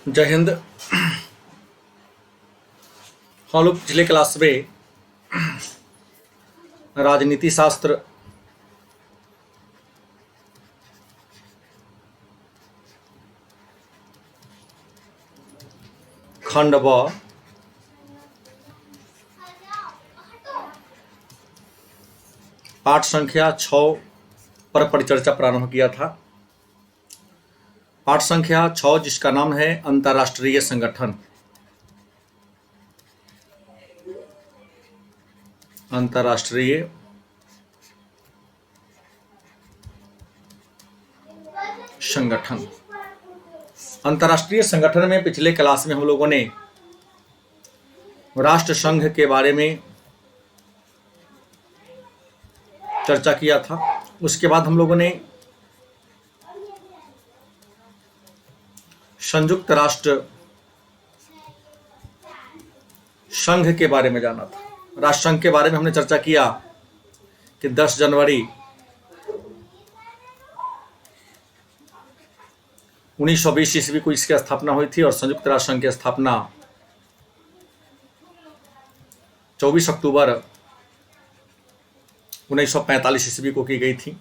जय हिंद। हम लोग पिछले क्लास में राजनीति शास्त्र खंड व पाठ संख्या 6 पर परिचर्चा प्रारंभ किया था। पाठ संख्या 6 जिसका नाम है अंतर्राष्ट्रीय संगठन। अंतर्राष्ट्रीय संगठन। अंतर्राष्ट्रीय संगठन में पिछले क्लास में हम लोगों ने राष्ट्र संघ के बारे में चर्चा किया था। उसके बाद हम लोगों ने संयुक्त राष्ट्र संघ के बारे में जाना था। राष्ट्र संघ के बारे में हमने चर्चा किया कि 10 जनवरी 1920 ईस्वी को इसकी स्थापना हुई थी और संयुक्त राष्ट्र संघ की स्थापना 24 अक्टूबर 1945 ईस्वी को की गई थी।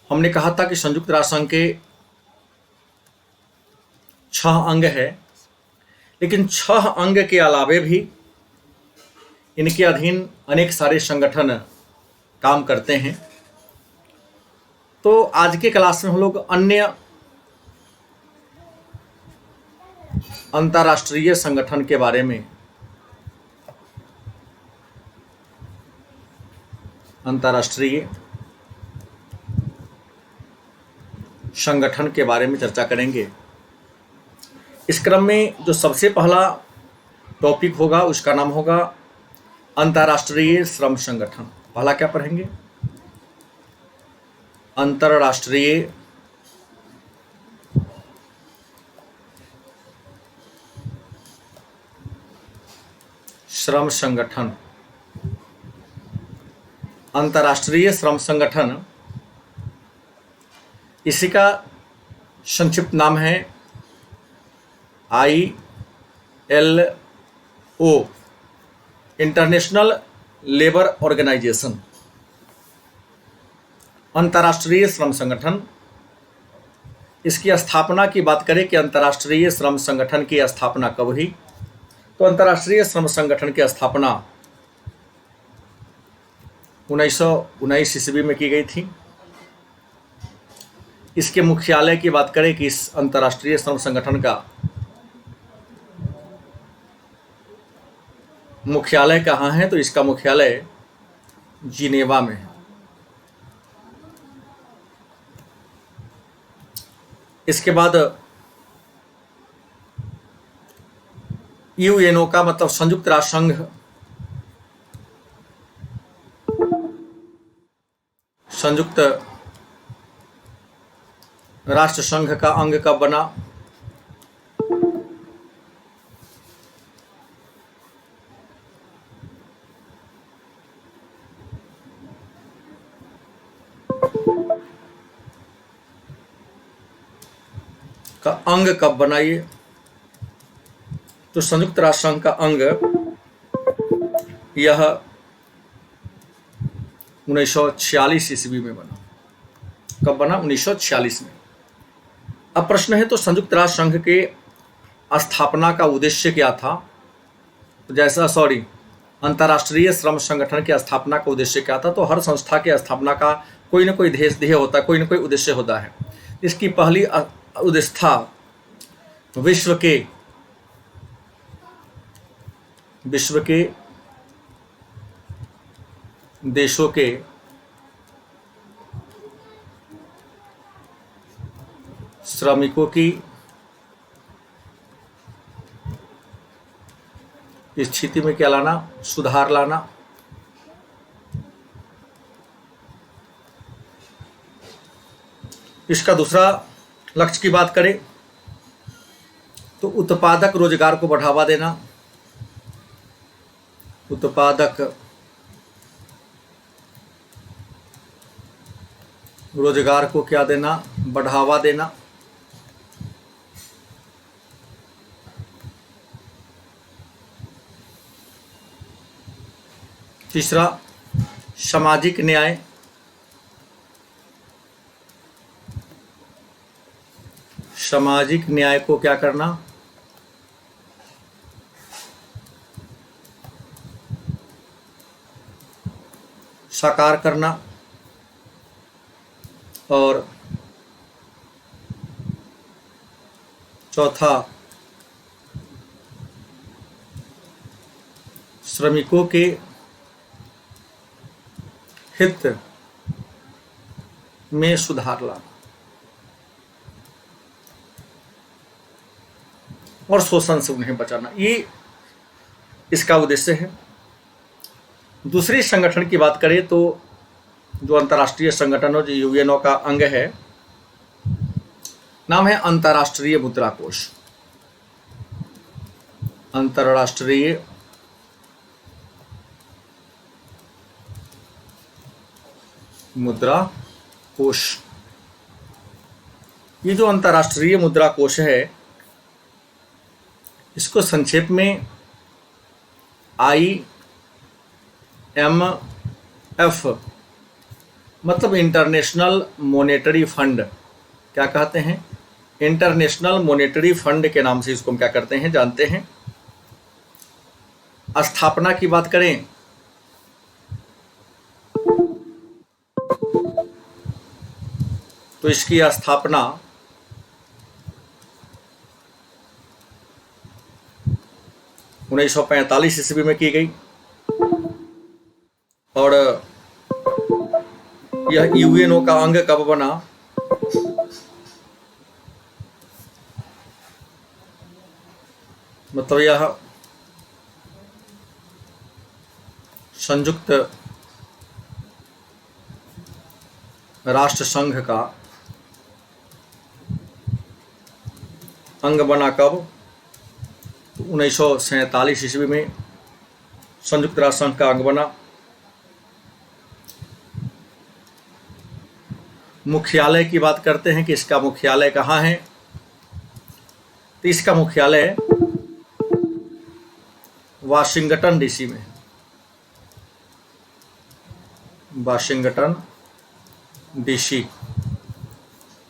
हमने कहा था कि संयुक्त राष्ट्र संघ के 6 अंग है, लेकिन 6 अंग के अलावे भी इनके अधीन अनेक सारे संगठन काम करते हैं। तो आज के क्लास में हम लोग अन्य अंतर्राष्ट्रीय संगठन के बारे में अंतर्राष्ट्रीय संगठन के बारे में चर्चा करेंगे। इस क्रम में जो सबसे पहला टॉपिक होगा उसका नाम होगा अंतर्राष्ट्रीय श्रम संगठन। पहला क्या पढ़ेंगे? अंतर्राष्ट्रीय श्रम संगठन। अंतर्राष्ट्रीय श्रम संगठन, इसी का संक्षिप्त नाम है ILO, इंटरनेशनल लेबर ऑर्गेनाइजेशन। अंतर्राष्ट्रीय श्रम संगठन, इसकी स्थापना की बात करें कि अंतर्राष्ट्रीय श्रम संगठन की स्थापना कब हुई, तो अंतर्राष्ट्रीय श्रम संगठन की स्थापना 1919 ईस्वी में की गई थी। इसके मुख्यालय की बात करें कि इस अंतर्राष्ट्रीय श्रम संगठन का मुख्यालय कहाँ है, तो इसका मुख्यालय जिनेवा में है। इसके बाद UNO का मतलब संयुक्त राष्ट्र संघ, संयुक्त राष्ट्र संघ का अंग कब बना? का अंग कब बना? ये तो संयुक्त राष्ट्र संघ का अंग यह 1946 ईस्वी में बना। कब बना? 1946 में। अब प्रश्न है, तो संयुक्त राष्ट्र संघ के स्थापना का उद्देश्य क्या था? तो अंतर्राष्ट्रीय श्रम संगठन की स्थापना का उद्देश्य क्या था? तो हर संस्था की स्थापना का कोई ना कोई ध्येय होता है, कोई ना कोई उद्देश्य होता है। इसकी पहली उद्देश्य था विश्व के देशों के श्रमिकों की स्थिति में क्या लाना? सुधार लाना। इसका दूसरा लक्ष्य की बात करें तो उत्पादक रोजगार को बढ़ावा देना। उत्पादक रोजगार को क्या देना? बढ़ावा देना। तीसरा, सामाजिक न्याय। सामाजिक न्याय को क्या करना, साकार करना। और चौथा, श्रमिकों के हित में सुधार लाना और शोषण से उन्हें बचाना, ये इसका उद्देश्य है। दूसरी संगठन की बात करें तो जो अंतर्राष्ट्रीय संगठन हो, जो यूएनओ का अंग है, नाम है अंतर्राष्ट्रीय मुद्रा कोष। अंतर्राष्ट्रीय मुद्रा कोष। ये जो अंतर्राष्ट्रीय मुद्रा कोष है, इसको संक्षेप में IMF मतलब इंटरनेशनल मॉनेटरी फंड क्या कहते हैं, इंटरनेशनल मॉनेटरी फंड के नाम से इसको हम क्या करते हैं, जानते हैं। स्थापना की बात करें तो इसकी स्थापना 1945 ईस्वी में की गई और यह यूएनओ का अंग कब बना, मतलब यह संयुक्त राष्ट्र संघ का अंग बना कब, 1947 ईस्वी में संयुक्त राष्ट्र संघ का अंग बना। मुख्यालय की बात करते हैं कि इसका मुख्यालय कहाँ है, तो इसका मुख्यालय वाशिंगटन डीसी में। वाशिंगटन डीसी,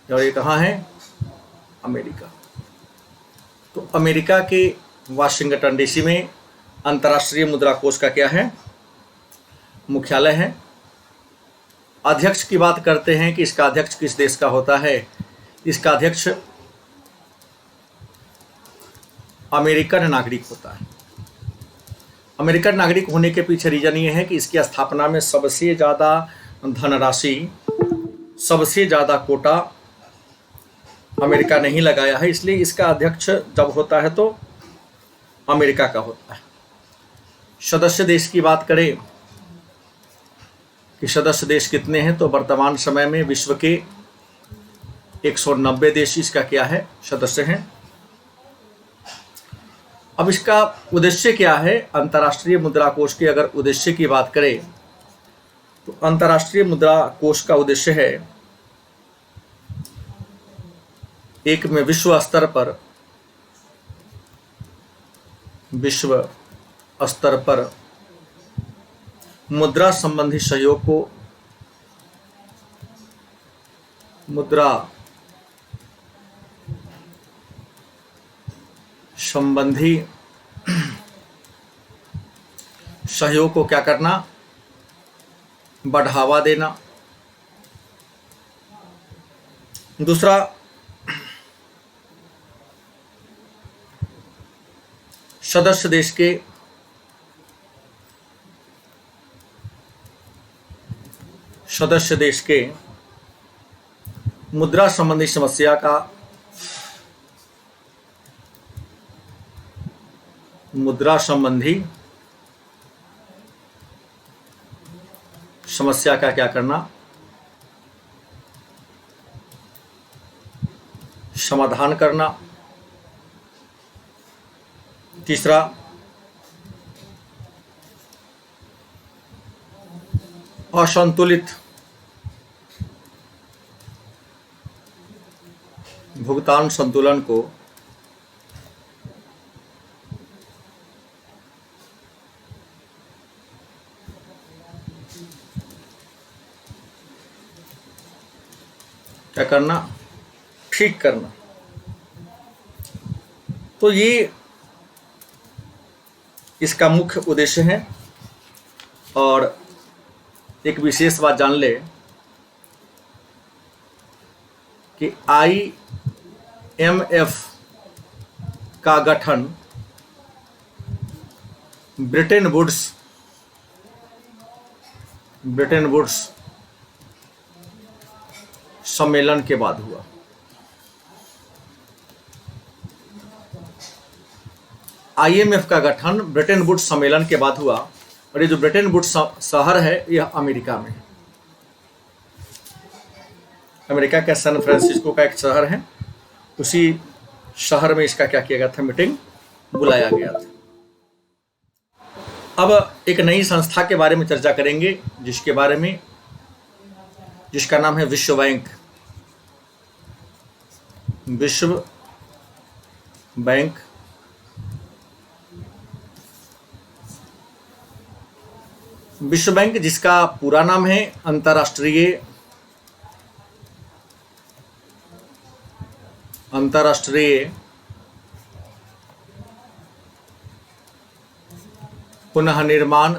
और ये कहाँ है, अमेरिका। तो अमेरिका के वाशिंगटन डीसी में अंतर्राष्ट्रीय मुद्रा कोष का क्या है, मुख्यालय है। अध्यक्ष की बात करते हैं कि इसका अध्यक्ष किस देश का होता है, इसका अध्यक्ष अमेरिकन नागरिक होता है। अमेरिकन नागरिक होने के पीछे रीजन ये है कि इसकी स्थापना में सबसे ज़्यादा धनराशि, सबसे ज़्यादा कोटा अमेरिका ने ही लगाया है, इसलिए इसका अध्यक्ष जब होता है तो अमेरिका का होता है। सदस्य देश की बात करें कि सदस्य देश कितने हैं, तो वर्तमान समय में विश्व के 190 देश इसका क्या है, सदस्य हैं। अब इसका उद्देश्य क्या है, अंतर्राष्ट्रीय मुद्रा कोष के अगर उद्देश्य की बात करें तो अंतर्राष्ट्रीय मुद्रा कोष का उद्देश्य है एक में विश्व स्तर पर मुद्रा संबंधी सहयोग को, मुद्रा संबंधी सहयोग को क्या करना, बढ़ावा देना। दूसरा, सदस्य देश के मुद्रा संबंधी समस्या का क्या करना, समाधान करना। तीसरा, असंतुलित भुगतान संतुलन को क्या करना, ठीक करना। तो ये इसका मुख्य उद्देश्य है। और एक विशेष बात जान ले कि IMF का गठन ब्रिटेन वुड्स सम्मेलन के बाद हुआ। IMF का गठन ब्रिटेन वुड्स सम्मेलन के बाद हुआ। और ये जो ब्रिटेन वुड्स शहर है यह अमेरिका में है। अमेरिका के सैन फ्रांसिस्को का एक शहर है, उसी शहर में इसका क्या किया गया था, मीटिंग बुलाया गया था। अब एक नई संस्था के बारे में चर्चा करेंगे जिसका नाम है विश्व बैंक। विश्व बैंक विश्व बैंक जिसका पूरा नाम है अंतर्राष्ट्रीय पुनः निर्माण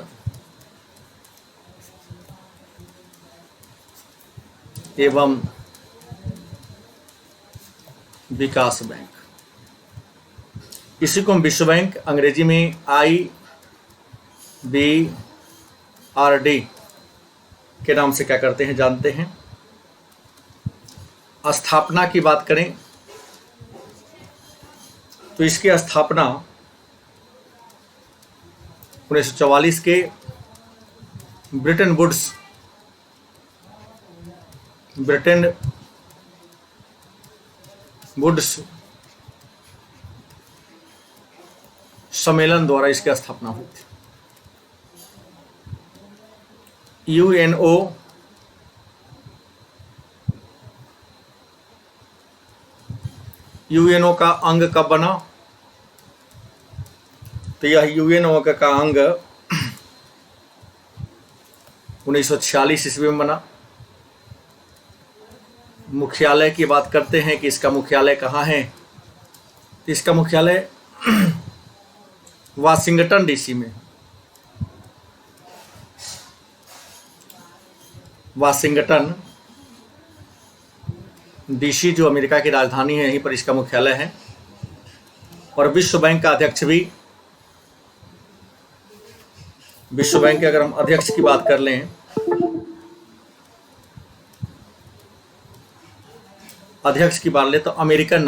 एवं विकास बैंक। इसी को हम विश्व बैंक अंग्रेजी में IBRD के नाम से क्या करते हैं, जानते हैं। स्थापना की बात करें तो इसकी स्थापना 1944 के ब्रिटेन वुड्स सम्मेलन द्वारा इसकी स्थापना हुई थी। यूएनओ का अंग कब बना, तो यह यूएनओ का अंग 1946 ईस्वी में बना। मुख्यालय की बात करते हैं कि इसका मुख्यालय कहाँ है, तो इसका मुख्यालय वाशिंगटन DC में। वाशिंगटन DC जो अमेरिका की राजधानी है, यहीं पर इसका मुख्यालय है। और विश्व बैंक का अध्यक्ष भी, विश्व बैंक के अगर हम अध्यक्ष की बात कर लें, तो अमेरिकन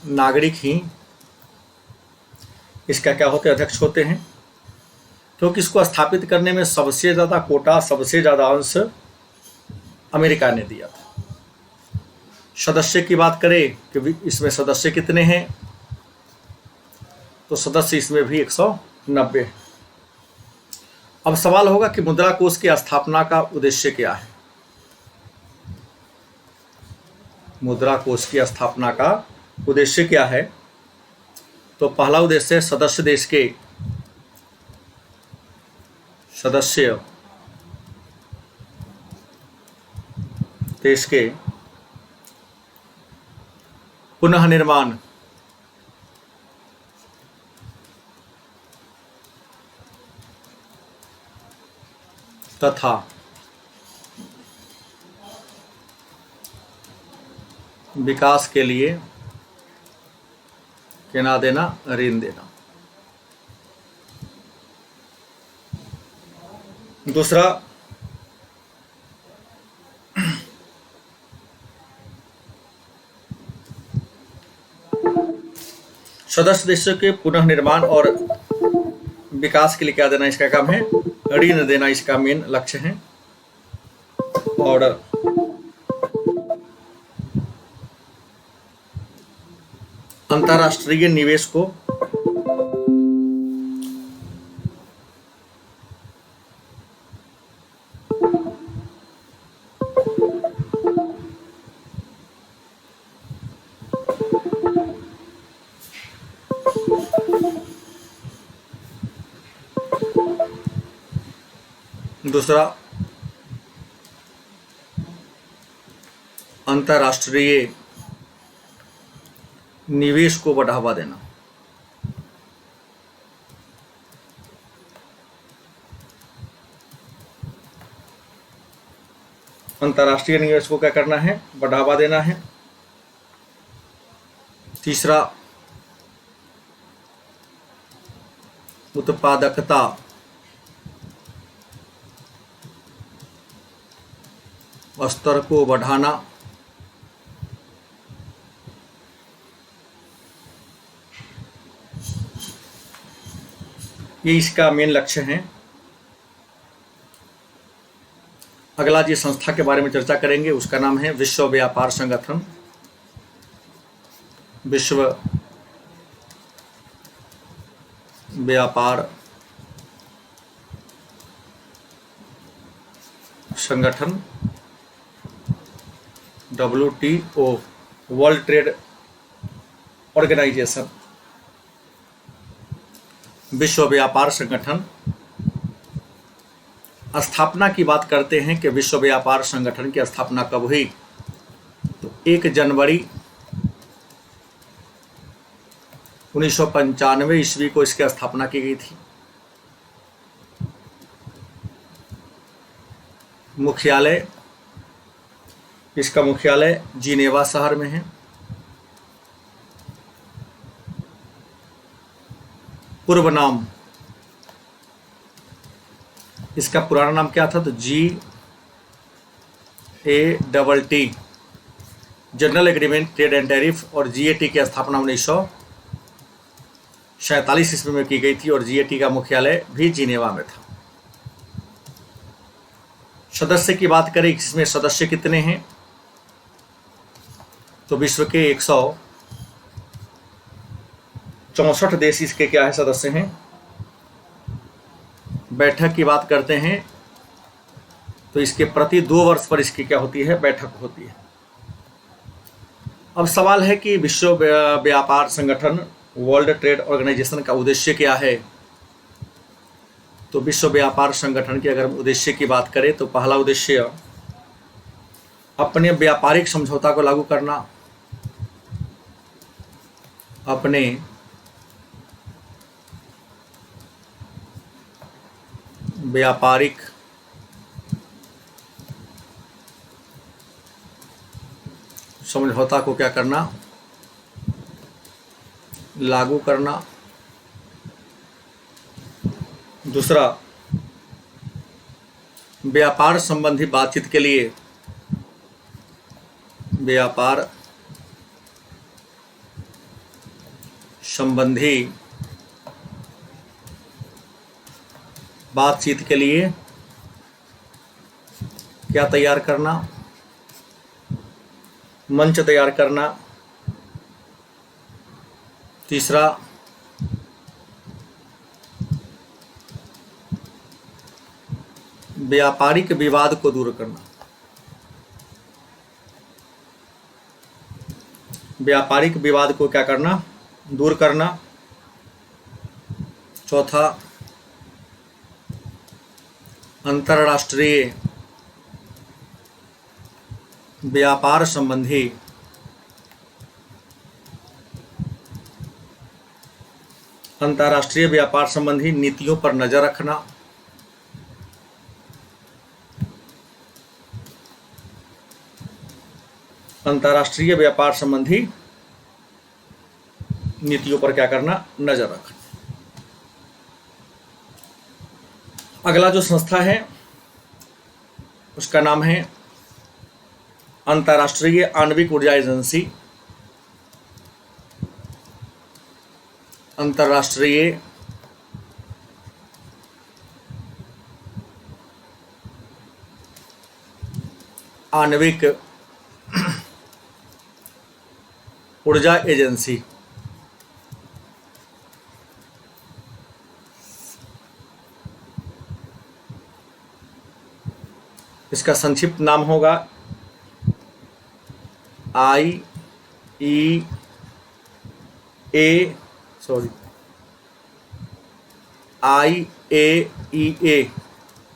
नागरिक ही इसका क्या होते, अध्यक्ष होते हैं। क्योंकि इसको स्थापित करने में सबसे ज़्यादा कोटा, सबसे ज़्यादा अंश अमेरिका ने दिया था। सदस्य की बात करें कि इसमें सदस्य कितने हैं, तो सदस्य इसमें भी 190 है। अब सवाल होगा कि मुद्रा कोष की स्थापना का उद्देश्य क्या है। मुद्रा कोष की स्थापना का उद्देश्य क्या है, तो पहला उद्देश्य सदस्य देश के पुनः निर्माण तथा विकास के लिए क्या देना, ऋण देना। दूसरा, सदस्य देशों के पुनः निर्माण और विकास के लिए क्या देना, इसका काम है ऋण देना, इसका मेन लक्ष्य है। और अंतर्राष्ट्रीय निवेश को दूसरा, अंतर्राष्ट्रीय निवेश को बढ़ावा देना। अंतर्राष्ट्रीय निवेश को क्या करना है? बढ़ावा देना है। तीसरा, उत्पादकता स्तर को बढ़ाना। ये इसका मेन लक्ष्य है। अगला जिस संस्था के बारे में चर्चा करेंगे उसका नाम है विश्व व्यापार संगठन। विश्व व्यापार संगठन, WTO, वर्ल्ड ट्रेड ऑर्गेनाइजेशन। विश्व व्यापार संगठन स्थापना की बात करते हैं कि विश्व व्यापार संगठन की स्थापना कब हुई? तो 1 जनवरी 1995 ईस्वी को इसकी स्थापना की गई थी। मुख्यालय, इसका मुख्यालय जिनेवा शहर में है। पूर्व नाम, इसका पुराना नाम क्या था? तो GATT, general agreement trade and tariff, और GATT की स्थापना 1947 ईस्वी में की गई थी और GATT का मुख्यालय भी जिनेवा में था। सदस्य की बात करें, इसमें सदस्य कितने हैं? तो विश्व के 164 देश इसके क्या है? सदस्य हैं। बैठक की बात करते हैं तो इसके प्रति 2 वर्ष पर इसकी क्या होती है? बैठक होती है। अब सवाल है कि विश्व व्यापार संगठन, वर्ल्ड ट्रेड ऑर्गेनाइजेशन का उद्देश्य क्या है? तो विश्व व्यापार संगठन के अगर उद्देश्य की बात करें तो पहला उद्देश्य अपने व्यापारिक समझौता को लागू करना, अपने व्यापारिक समझौता को क्या करना? लागू करना। दूसरा, व्यापार संबंधी बातचीत के लिए, व्यापार संबंधी बातचीत के लिए क्या तैयार करना? मंच तैयार करना। तीसरा, व्यापारिक विवाद को दूर करना, व्यापारिक विवाद को क्या करना? दूर करना। चौथा, अंतर्राष्ट्रीय व्यापार संबंधी नीतियों पर नजर रखना। अंतर्राष्ट्रीय व्यापार संबंधी नीतियों पर क्या करना? नजर रखना। अगला जो संस्था है उसका नाम है अंतर्राष्ट्रीय आणविक ऊर्जा एजेंसी। अंतर्राष्ट्रीय आणविक ऊर्जा एजेंसी। इसका संक्षिप्त नाम होगा IEA, IAEA,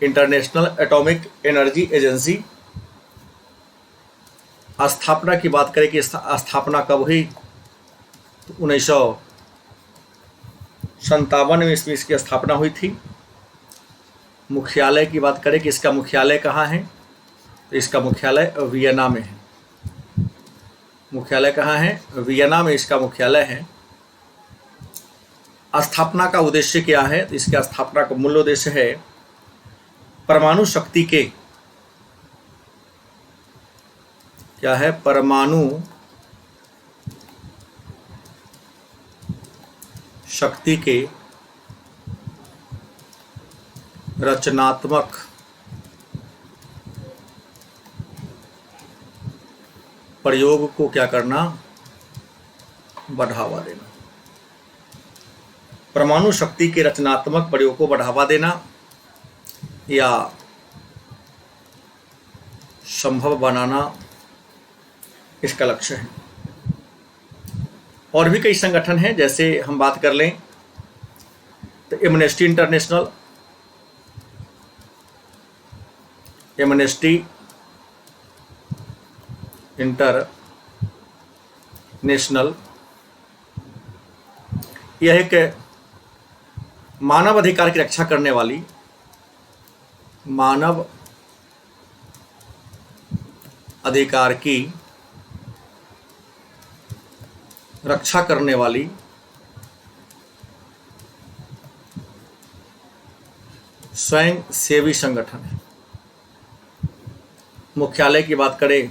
international atomic energy agency. स्थापना की बात करें कि स्थापना कब हुई, तो 1957 में इसमें इसकी स्थापना हुई थी। मुख्यालय की बात करें कि इसका मुख्यालय कहाँ है, तो इसका मुख्यालय वियना में है। मुख्यालय कहाँ है? वियना में इसका मुख्यालय है। स्थापना का उद्देश्य क्या है, तो इसके स्थापना का मूल उद्देश्य है परमाणु शक्ति के, क्या है, परमाणु शक्ति के रचनात्मक प्रयोग को क्या करना, बढ़ावा देना। परमाणु शक्ति के रचनात्मक प्रयोग को बढ़ावा देना या संभव बनाना इसका लक्ष्य है। और भी कई संगठन हैं, जैसे हम बात कर लें तो एमनेस्टी इंटरनेशनल, एमनेस्टी इंटरनेशनल यह एक मानव अधिकार की रक्षा करने वाली, मानव अधिकार की रक्षा करने वाली स्वयं सेवी संगठन है। मुख्यालय की बात करें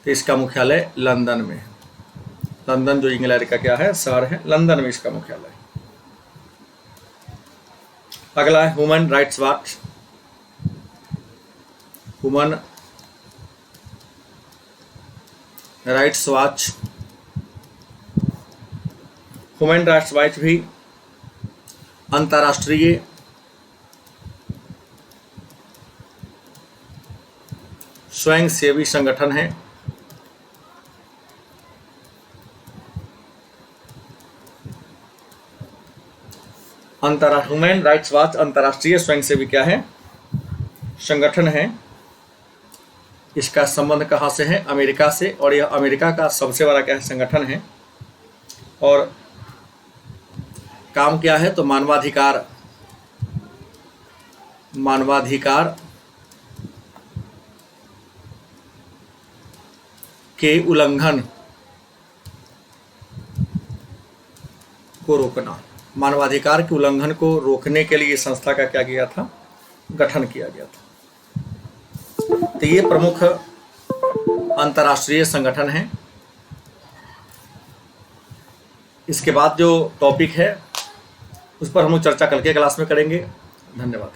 तो इसका मुख्यालय लंदन में है। लंदन जो इंग्लैंड का क्या है, शहर है, लंदन में इसका मुख्यालय है। अगला है human rights watch. Human rights watch, human rights watch भी अंतर्राष्ट्रीय स्वयंसेवी संगठन है। ह्यूमन राइट्स वॉच अंतर्राष्ट्रीय स्वयंसेवी क्या है, संगठन है। इसका संबंध कहाँ से है? अमेरिका से, और यह अमेरिका का सबसे बड़ा क्या है, संगठन है। और काम क्या है, तो मानवाधिकार के उल्लंघन को रोकना। मानवाधिकार के उल्लंघन को रोकने के लिए संस्था का क्या किया था, गठन किया गया था। तो ये प्रमुख अंतर्राष्ट्रीय संगठन है। इसके बाद जो टॉपिक है उस पर हम लोग चर्चा कल के क्लास में करेंगे। धन्यवाद।